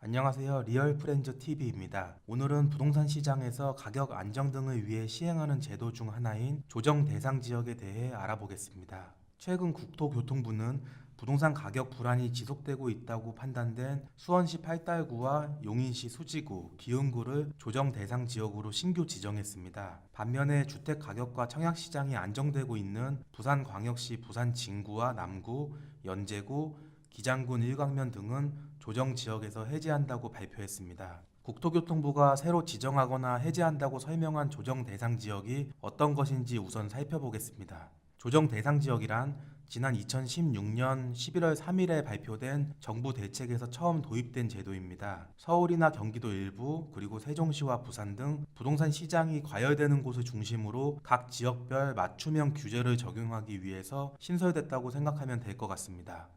안녕하세요. 리얼프렌즈TV입니다. 오늘은 부동산 시장에서 가격 안정 등을 위해 시행하는 제도 중 하나인 조정 대상 지역에 대해 알아보겠습니다. 최근 국토교통부는 부동산 가격 불안이 지속되고 있다고 판단된 수원시 팔달구와 용인시 수지구, 기흥구를 조정 대상 지역으로 신규 지정했습니다. 반면에 주택 가격과 청약 시장이 안정되고 있는 부산광역시 부산 진구와 남구, 연제구, 기장군 일광면 등은 조정 지역에서 해제한다고 발표했습니다. 국토교통부가 새로 지정하거나 해제한다고 설명한 조정 대상 지역이 어떤 것인지 우선 살펴보겠습니다. 조정 대상 지역이란 지난 2016년 11월 3일에 발표된 정부 대책에서 처음 도입된 제도입니다. 서울이나 경기도 일부, 그리고 세종시와 부산 등 부동산 시장이 과열되는 곳을 중심으로 각 지역별 맞춤형 규제를 적용하기 위해서 신설됐다고 생각하면 될 것 같습니다.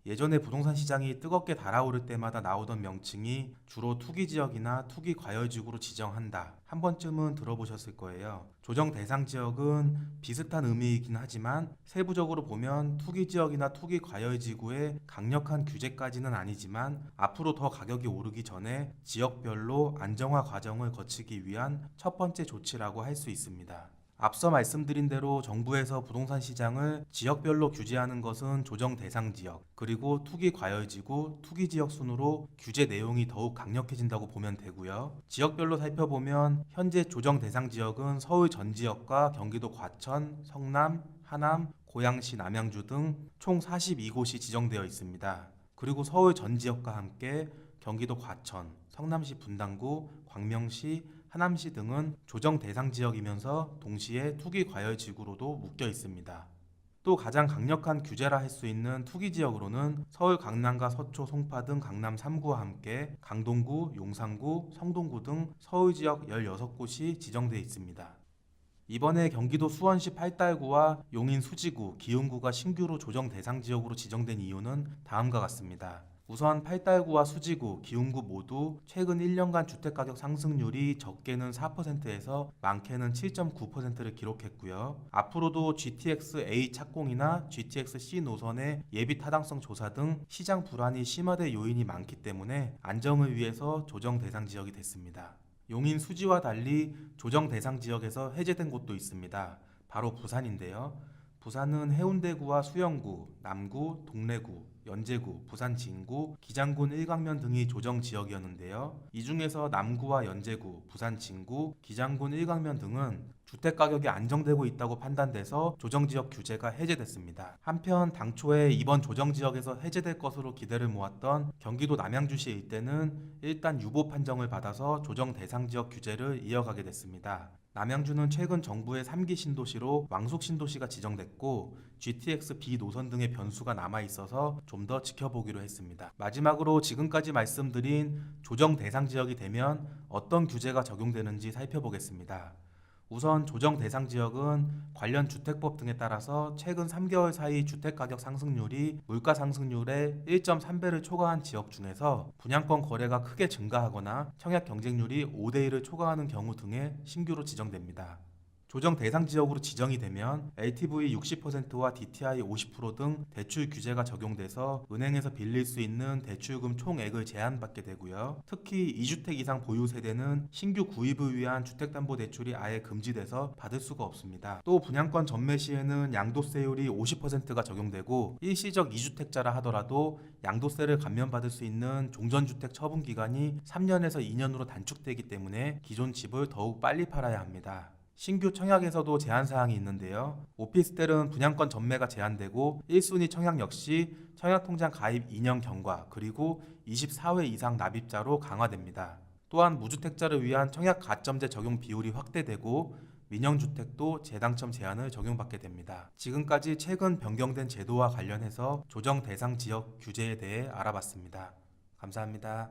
예전에 부동산 시장이 뜨겁게 달아오를 때마다 나오던 명칭이 주로 투기지역이나 투기과열지구로 지정한다. 한 번쯤은 들어보셨을 거예요. 조정 대상 지역은 비슷한 의미이긴 하지만 세부적으로 보면 투기지역이나 투기과열지구의 강력한 규제까지는 아니지만 앞으로 더 가격이 오르기 전에 지역별로 안정화 과정을 거치기 위한 첫 번째 조치라고 할 수 있습니다. 앞서 말씀드린 대로 정부에서 부동산 시장을 지역별로 규제하는 것은 조정 대상 지역, 그리고 투기 과열지구, 투기 지역 순으로 규제 내용이 더욱 강력해진다고 보면 되고요. 지역별로 살펴보면 현재 조정 대상 지역은 서울 전 지역과 경기도 과천, 성남, 하남, 고양시, 남양주 등 총 42곳이 지정되어 있습니다. 그리고 서울 전 지역과 함께 경기도 과천, 성남시 분당구, 광명시, 하남시 등은 조정 대상 지역이면서 동시에 투기 과열 지구로도 묶여 있습니다. 또 가장 강력한 규제라 할 수 있는 투기 지역으로는 서울 강남과 서초, 송파 등 강남 3구와 함께 강동구, 용산구, 성동구 등 서울 지역 16곳이 지정되어 있습니다. 이번에 경기도 수원시 팔달구와 용인 수지구, 기흥구가 신규로 조정 대상 지역으로 지정된 이유는 다음과 같습니다. 우선 팔달구와 수지구, 기흥구 모두 최근 1년간 주택가격 상승률이 적게는 4%에서 많게는 7.9%를 기록했고요. 앞으로도 GTX-A 착공이나 GTX-C 노선의 예비 타당성 조사 등 시장 불안이 심화될 요인이 많기 때문에 안정을 위해서 조정 대상 지역이 됐습니다. 용인 수지와 달리 조정 대상 지역에서 해제된 곳도 있습니다. 바로 부산인데요. 부산은 해운대구와 수영구, 남구, 동래구, 연제구, 부산 진구, 기장군 일광면 등이 조정 지역이었는데요. 이 중에서 남구와 연제구, 부산 진구, 기장군 일광면 등은 주택가격이 안정되고 있다고 판단돼서 조정지역 규제가 해제됐습니다. 한편 당초에 이번 조정지역에서 해제될 것으로 기대를 모았던 경기도 남양주시 일대는 일단 유보 판정을 받아서 조정 대상 지역 규제를 이어가게 됐습니다. 남양주는 최근 정부의 3기 신도시로 왕숙 신도시가 지정됐고 GTX-B 노선 등의 변수가 남아있어서 좀 더 지켜보기로 했습니다. 마지막으로 지금까지 말씀드린 조정 대상 지역이 되면 어떤 규제가 적용되는지 살펴보겠습니다. 우선 조정 대상 지역은 관련 주택법 등에 따라서 최근 3개월 사이 주택가격 상승률이 물가 상승률의 1.3배를 초과한 지역 중에서 분양권 거래가 크게 증가하거나 청약 경쟁률이 5대1을 초과하는 경우 등에 신규로 지정됩니다. 조정 대상 지역으로 지정이 되면 LTV 60%와 DTI 50% 등 대출 규제가 적용돼서 은행에서 빌릴 수 있는 대출금 총액을 제한받게 되고요. 특히 2주택 이상 보유 세대는 신규 구입을 위한 주택담보대출이 아예 금지돼서 받을 수가 없습니다. 또 분양권 전매 시에는 양도세율이 50%가 적용되고 일시적 2주택자라 하더라도 양도세를 감면받을 수 있는 종전주택 처분 기간이 3년에서 2년으로 단축되기 때문에 기존 집을 더욱 빨리 팔아야 합니다. 신규 청약에서도 제한사항이 있는데요. 오피스텔은 분양권 전매가 제한되고 1순위 청약 역시 청약통장 가입 2년 경과 그리고 24회 이상 납입자로 강화됩니다. 또한 무주택자를 위한 청약 가점제 적용 비율이 확대되고 민영주택도 재당첨 제한을 적용받게 됩니다. 지금까지 최근 변경된 제도와 관련해서 조정 대상 지역 규제에 대해 알아봤습니다. 감사합니다.